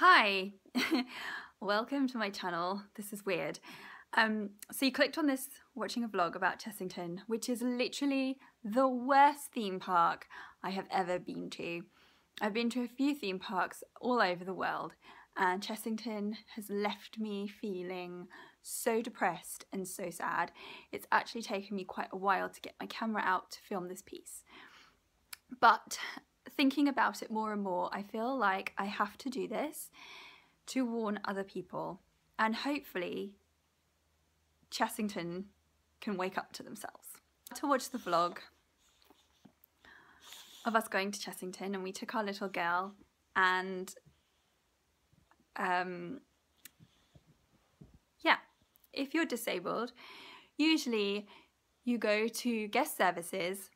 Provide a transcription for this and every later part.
Hi, welcome to my channel. This is weird. So you clicked on this watching a vlog about Chessington, which is literally the worst theme park I have ever been to. I've been to a few theme parks all over the world, and Chessington has left me feeling so depressed and so sad. It's actually taken me quite a while to get my camera out to film this piece. But thinking about it more and more, I feel like I have to do this to warn other people, and hopefully Chessington can wake up to themselves. To watch the vlog of us going to Chessington, and we took our little girl, and yeah, if you're disabled, usually you go to guest services.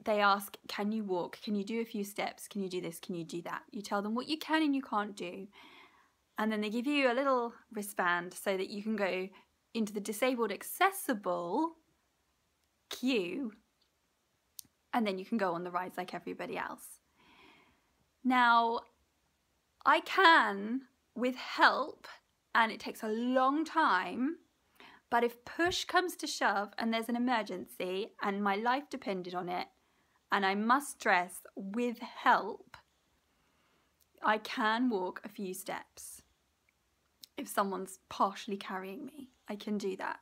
They ask, can you walk? Can you do a few steps? Can you do this? Can you do that? You tell them what you can and you can't do. And then they give you a little wristband so that you can go into the disabled accessible queue, and then you can go on the rides like everybody else. Now, I can with help, and it takes a long time, but if push comes to shove and there's an emergency and my life depended on it, and I must stress, with help, I can walk a few steps. If someone's partially carrying me, I can do that.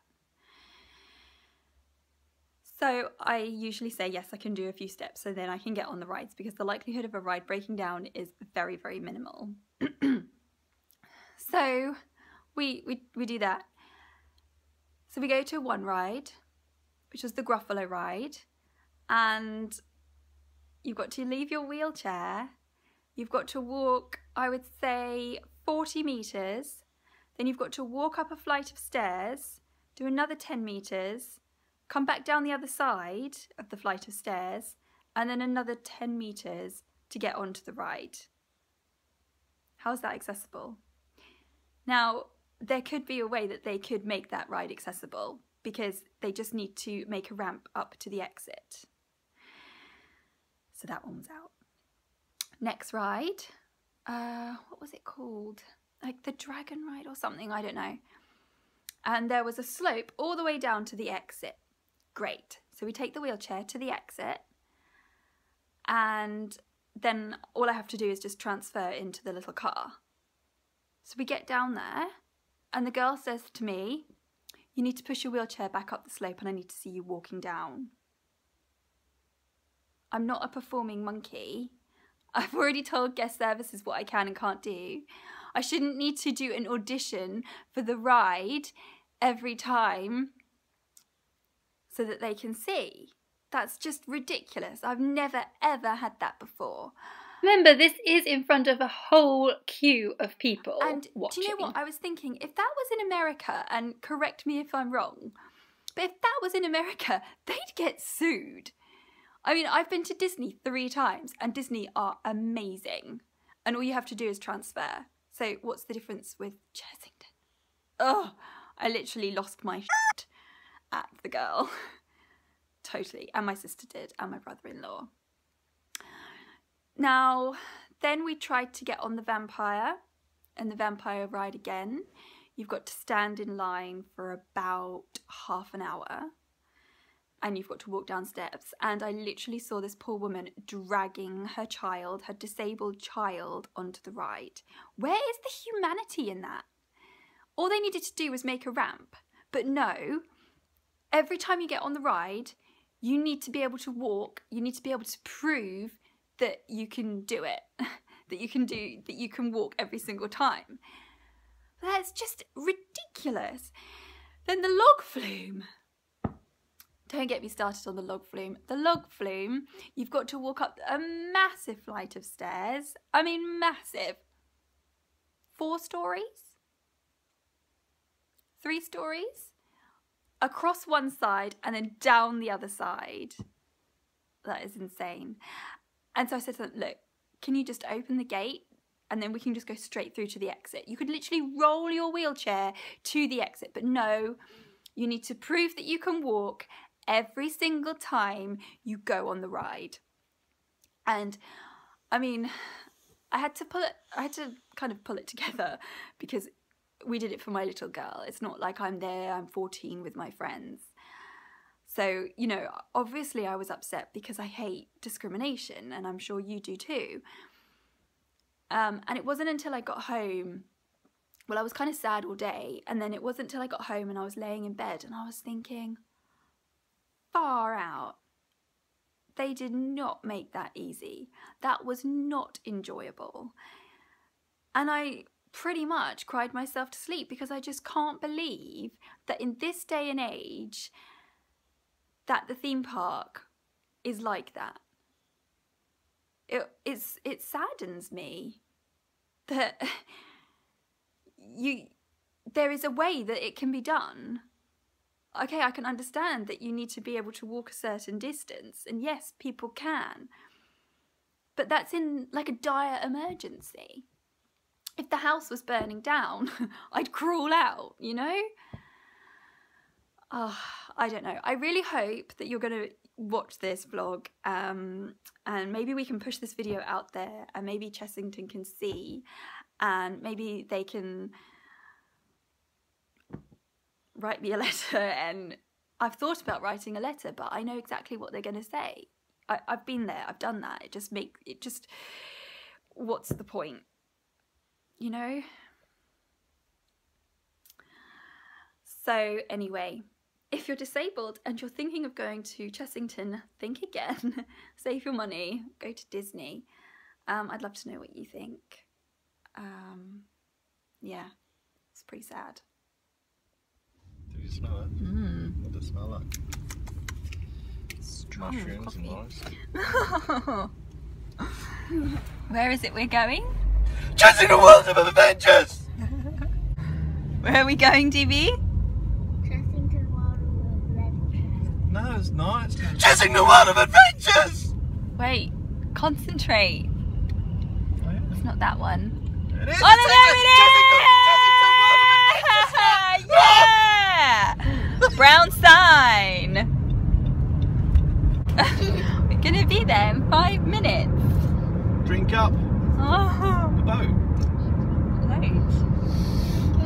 So I usually say, yes, I can do a few steps, so then I can get on the rides, because the likelihood of a ride breaking down is very, very minimal. So we do that. So we go to one ride, which was the Gruffalo ride, and you've got to leave your wheelchair. You've got to walk, I would say, 40 metres. Then you've got to walk up a flight of stairs, do another 10 metres, come back down the other side of the flight of stairs, and then another 10 metres to get onto the ride. How's that accessible? Now, there could be a way that they could make that ride accessible, because they just need to make a ramp up to the exit. So that one was out. Next ride, what was it called? Like the dragon ride or something, I don't know. And there was a slope all the way down to the exit. Great. So we take the wheelchair to the exit, and then all I have to do is just transfer into the little car. So we get down there, and the girl says to me, you need to push your wheelchair back up the slope and I need to see you walking down. I'm not a performing monkey. I've already told guest services what I can and can't do. I shouldn't need to do an audition for the ride every time so that they can see. That's just ridiculous. I've never ever had that before. Remember, this is in front of a whole queue of people watching. Do you know what I was thinking? If that was in America, and correct me if I'm wrong, but if that was in America, they'd get sued. I mean, I've been to Disney 3 times, and Disney are amazing. And all you have to do is transfer. So what's the difference with Chessington? Oh, I literally lost my shit at the girl. Totally. And my sister did, and my brother-in-law. Now, then we tried to get on the vampire, and the vampire ride again. You've got to stand in line for about half an hour, and you've got to walk down steps. And I literally saw this poor woman dragging her child, her disabled child, onto the ride. Where is the humanity in that? All they needed to do was make a ramp. But no, every time you get on the ride, you need to be able to walk. You need to be able to prove that you can do it, that you can walk every single time. That's just ridiculous. Then the log flume. Don't get me started on the log flume. The log flume, you've got to walk up a massive flight of stairs. I mean, massive. 4 stories? 3 stories? Across one side and then down the other side. That is insane. And so I said to them, look, can you just open the gate and then we can just go straight through to the exit? You could literally roll your wheelchair to the exit, but no, you need to prove that you can walk every single time you go on the ride. And I mean, I had to kind of pull it together because we did it for my little girl. It's not like I'm 14 with my friends. So, you know, obviously I was upset because I hate discrimination, and I'm sure you do too. And it wasn't until I got home, well, I was kind of sad all day, and then it wasn't until I got home and I was laying in bed and I was thinking, far out. They did not make that easy. That was not enjoyable. And I pretty much cried myself to sleep because I just can't believe that in this day and age that the theme park is like that. It saddens me that there is a way that it can be done. Okay, I can understand that you need to be able to walk a certain distance, and yes, people can. But that's in like a dire emergency. If the house was burning down, I'd crawl out, you know? Oh, I don't know. I really hope that you're going to watch this vlog, and maybe we can push this video out there, and maybe Chessington can see, and maybe they can write me a letter. And I've thought about writing a letter, but I know exactly what they're going to say. I've been there, I've done that. What's the point? You know? So anyway, if you're disabled and you're thinking of going to Chessington, think again, save your money, go to Disney. I'd love to know what you think. Yeah, it's pretty sad. Did you smell it? Mm. What does it smell like? Strong mushrooms and rice. Where is it we're going? Chasing the world of adventures! Where are we going, DB? Chasing the world of adventures. No, it's not. It's chasing the world of adventures! Wait, concentrate. Oh, yeah. It's not that one. It is! Oh, no, there it is! Yeah! Brown sign. We're gonna be there in 5 minutes. Drink up Oh, the boat. loads.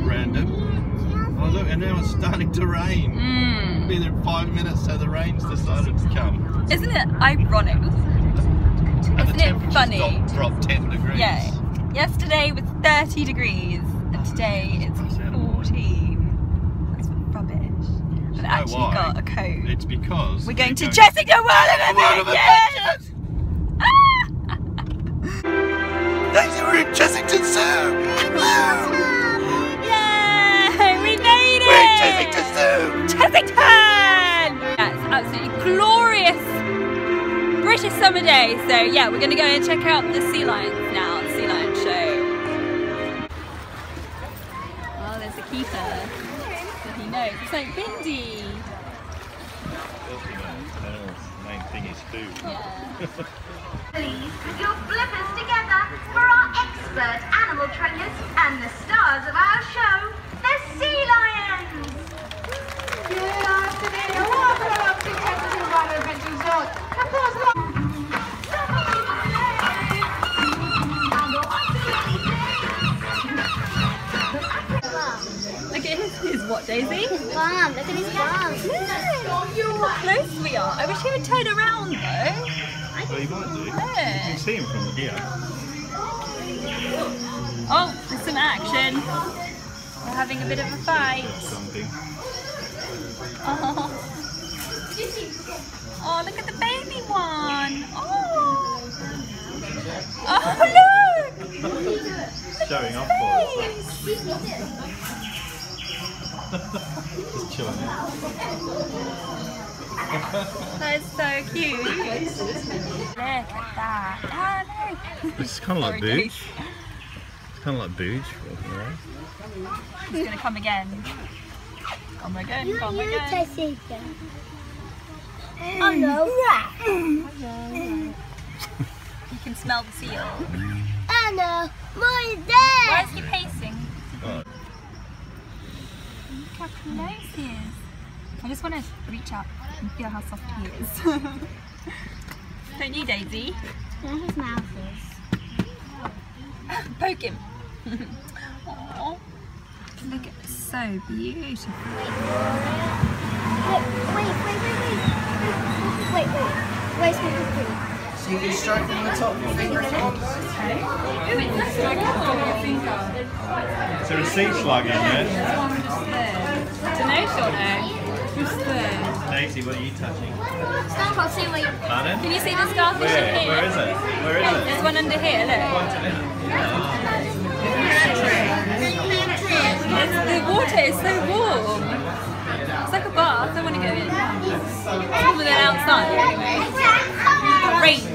Random. Oh look, and now it's starting to rain. We'll be there in 5 minutes, so the rain's decided to come. Isn't it ironic? And Isn't it funny? Dropped 10 degrees. Yeah. Yesterday was 30 degrees, and today it's 14. That's rubbish. I've actually got a coat. It's because we're going to Chessington World of Adventures! Thanks, we're in Chessington Zoo! Yay! We made it! We're in Chessington Zoo! Chessington! That's absolutely glorious British summer day. So yeah, we're going to go and check out the sea lions now, the sea lion show. Oh, there's a keeper. So he knows. It's like Bindi. Main thing is food. Yeah. Please put your flippers together for our expert animal trainers and the stars of our show, the sea lions. Good afternoon and welcome to Chessington World of Adventure Resort. Of course, Look at his what, Daisy? Bum, look at his bum. How close we are. I wish he would turn around though. Well, you might do. You Yeah. can see him from here. Oh, there's some action. We're having a bit of a fight. Something. Oh. Oh, look at the baby one. Oh. Oh, look. Showing off for us. Just chilling out. That is so cute. Look at that. Oh, no. It's kind of like Sorry, Booge. It's kind of like Booge walking around. He's going to come again. Come again, come again. Oh no. You can smell the seal. Oh no. More is Why there. is he pacing? Oh. Look how close he is. I just want to reach out and feel how soft he is. Don't you, Daisy? There his mouth is. Poke him. Aww. Look, it's so beautiful. Wait. Where's my cookie? So you can stroke from the top of your finger if you want. Is there a sea slug in there? Daisy, what are you touching? Starfish seaweed. Pardon? Can you see the starfish in here? Where is it? Where is it? There's one under here, look. The water is so warm. It's like a bath, I want to go in. It's warmer than outside anyway. Great.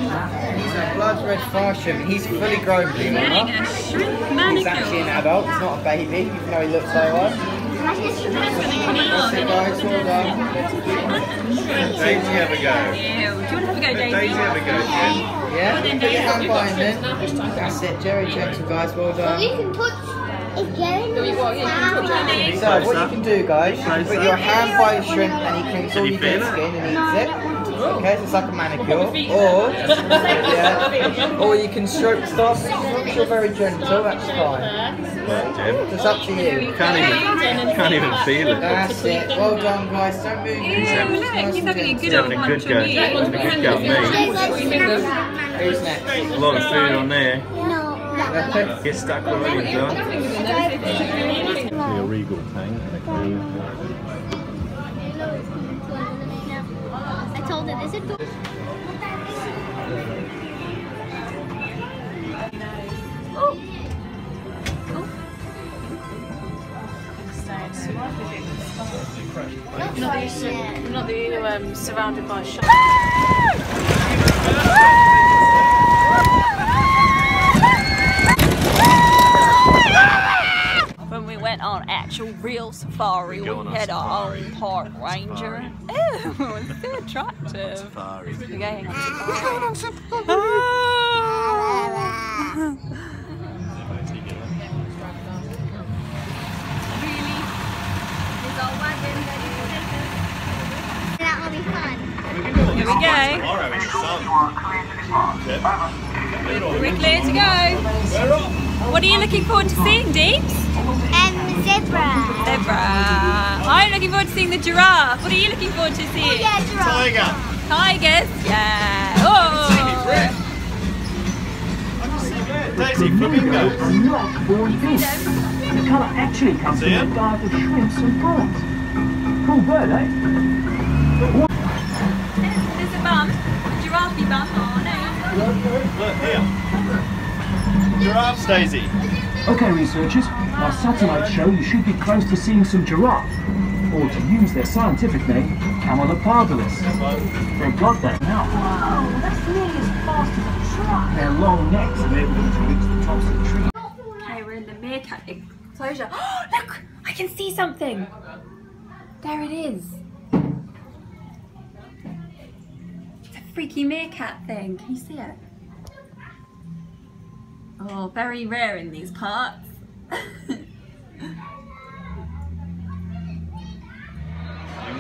He's a blood red fire shrimp. He's fully grown, believe it or not. Getting a shrimp He's manicure. actually an adult, he's not a baby, even though he looks like one. That's it, guys, well done. Daisy, have a go. Ew. Do you want to have a go, Daisy? Daisy, have a go, Jim. Yeah, put your hand behind it. That's it, Jerry gentle, guys, well done. You can put a Jerry in the mouth. So, what you can do, guys, you can put your hand by the shrimp and he clinks all your dead skin and eats it. Okay, so it's like a manicure. Or you can stroke the starfish. As long as you're very gentle, that's fine. Right, Jim. It's up to you. Can't even feel it. That's it. Well done, guys. Don't move. Ew, look, he's having a good He's old having a good munch go. on you. He's having a good go at me. Who's next? A lot of food on there. Okay. Get stuck already, John. A regal thing. I told her there's a door. Not that you're surrounded by sharks. When we went on actual real safari, we had our own park ranger. Ew, it's so attractive. Safari. We're going on safari. Really? Is our wagon ready to take us? That will be fun. Here we go. Tomorrow in the sun. We're clear to go. What are you looking forward to seeing, Deeps? Zebra. Zebra. I'm looking forward to seeing the giraffe. What are you looking forward to seeing? Yeah, giraffe. Tiger. Tigers. Yeah. Oh. Daisy, flamingos. Are not born fish. The colour actually comes from See a it? diet of shrimps and prawns. Cool bird, eh? There's a bum. A giraffe bum. Oh no. Look here. Giraffes, Daisy. Okay, researchers, our satellites show you should be close to seeing some giraffe, or to use their scientific name, paralysed. They've got that now. Wow, that's nearly as fast as a truck. Their long necks enable them to reach the tops of trees. Okay, we're in the meerkat enclosure. Oh, look! I can see something! There it is. It's a freaky meerkat thing. Can you see it? Oh, very rare in these parts. And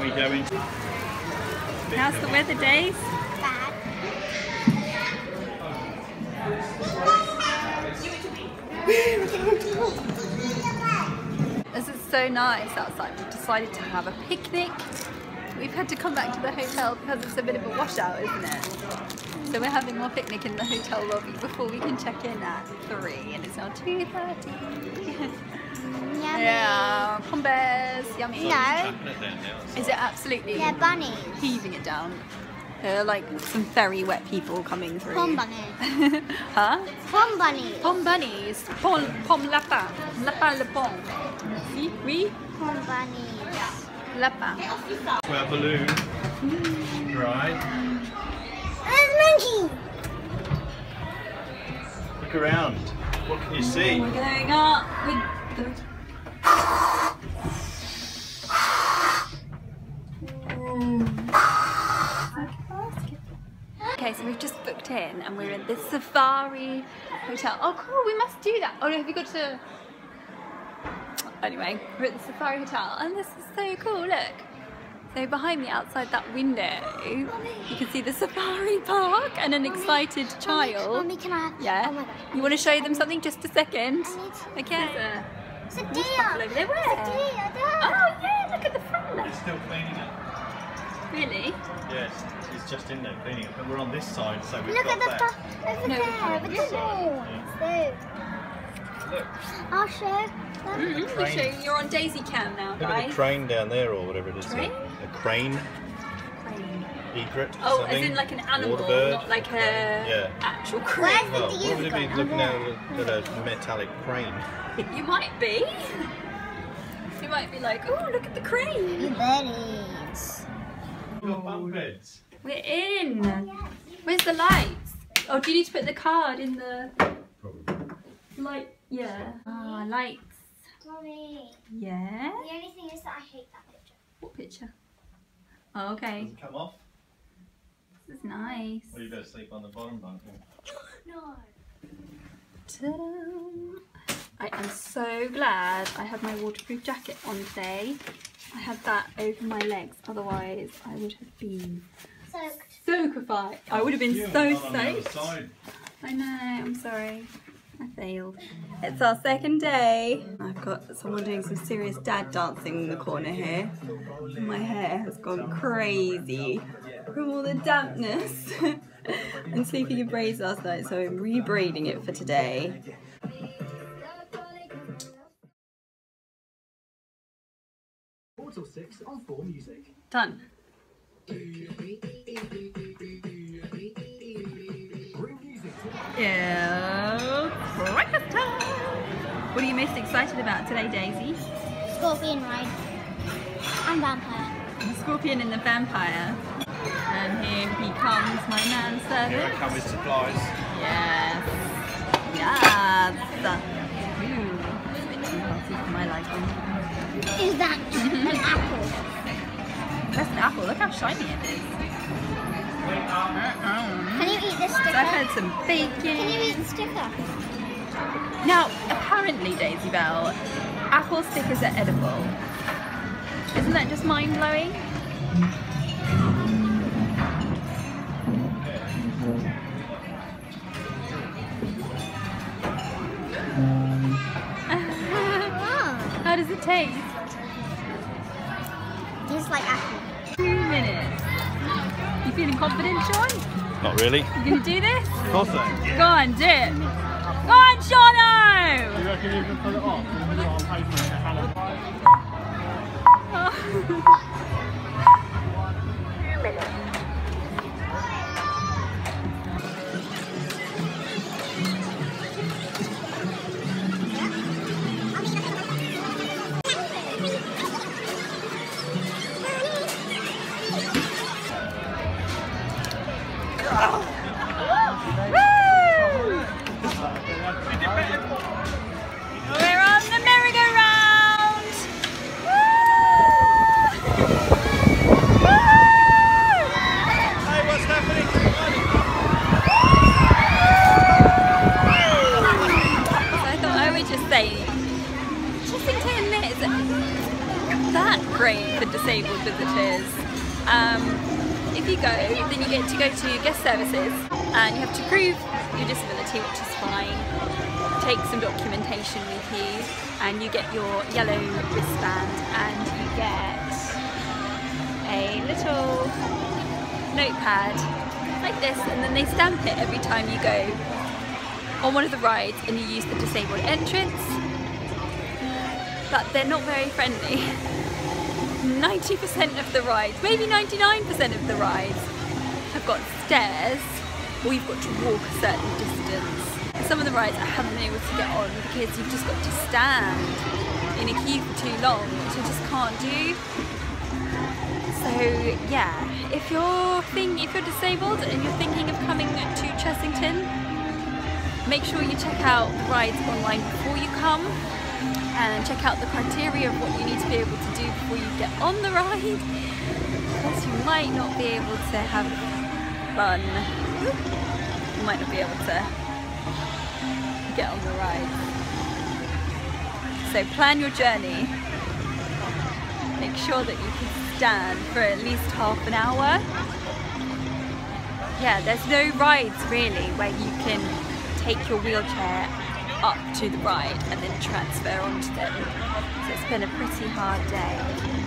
we go into... How's the weather, Days? Bad. This is so nice outside. We've decided to have a picnic. We've had to come back to the hotel because it's a bit of a washout, isn't it? So we're having our picnic in the hotel lobby before we can check in at 3 and it's now 2:30. Yummy. Yeah, pom bears, yummy. No. Is it absolutely They're bunnies. heaving it down? There are like some very wet people coming through. Pom bunnies. Huh? Pom bunnies. Pom bunnies. Pom lapin. Lapin le pom. Oui, oui. Pom bunnies. Lapin. To our balloon ride. Monkey. Look around. What can you see? We're going up with the... Okay, so we've just booked in and we're in the Safari Hotel. Oh cool, we must do that. Oh no, have you got to... Anyway, we're at the Safari Hotel and this is so cool, look. So behind me, outside that window, you can see the safari park and an excited child. Mommy, can I? Yeah. Oh my God. You want to show them something? Just a second. Okay. It's a deer. Over there. Where? It's a deer. Oh yeah, look at the front there. He's still cleaning it. Really? Yes, he's just in there cleaning it. But we're on this side, so we've Look got at the that. stuff over No, there. With the Yeah. Look, I'll show. You're on Daisy Cam now, look at guys. the crane down there, or whatever it is. Crane? A crane. Egret. Oh, something. as in like an animal, Waterbird. not like a Yeah. actual crane. Well, what would it be looking at a metallic crane? You might be. You might be like, oh, look at the crane. Berries. Your bunk beds. We're in. Where's the lights? Oh, do you need to put the card in the light? Yeah. Ah, lights. Mommy. Yeah. The only thing is that I hate that picture. What picture? Oh, okay. Does it come off? This is nice. Or you better sleep on the bottom bunk. No. Ta-da! I am so glad I have my waterproof jacket on today. I had that over my legs, otherwise I would have been soakified. I would have been so soaked. I know, I'm sorry. I failed. It's our second day. I've got someone doing some serious dad dancing in the corner here. My hair has gone crazy from all the dampness and sleeping in braids last night, so I'm re-braiding it for today. Done. Yeah, breakfast time. What are you most excited about today, Daisy? Scorpion ride. And vampire. The scorpion and the vampire. And here he comes, my manservant. Here I come with supplies. Yes. Yes. Ooh, it's a bit too healthy for my liking. Is that an apple? That's an apple. Look how shiny it is. Can you eat this So I've sticker? had some bacon. Can you eat the sticker? Now, apparently, Daisy Bell, apple stickers are edible. Isn't that just mind-blowing? How does it taste? Tastes like apple. 2 minutes. You feeling confident, Sean? Not really. You gonna do this? Of course I am. Go on, do it. Go on, Shauno! You reckon you can pull it off? Put it on paper and hand it by? We're on the merry-go-round! Hey, what's happening? So I thought I would just say, Chessington is that great for disabled visitors. If you go, then you get to go to guest services and you have to prove your disability, which is fine. Take some documentation with you and you get your yellow wristband and you get a little notepad like this, and then they stamp it every time you go on one of the rides and you use the disabled entrance. But they're not very friendly. 90% of the rides, maybe 99% of the rides have got stairs or you've got to walk a certain distance. Some of the rides I haven't been able to get on because you've just got to stand in a queue for too long, which I just can't do. So yeah, if you're disabled and you're thinking of coming to Chessington, make sure you check out the rides online before you come and check out the criteria of what you need to be able to do before you get on the ride, because you might not be able to have fun. You might not be able to get on the ride. So plan your journey. Make sure that you can stand for at least half an hour. Yeah, there's no rides really where you can take your wheelchair up to the ride and then transfer onto them. So it's been a pretty hard day.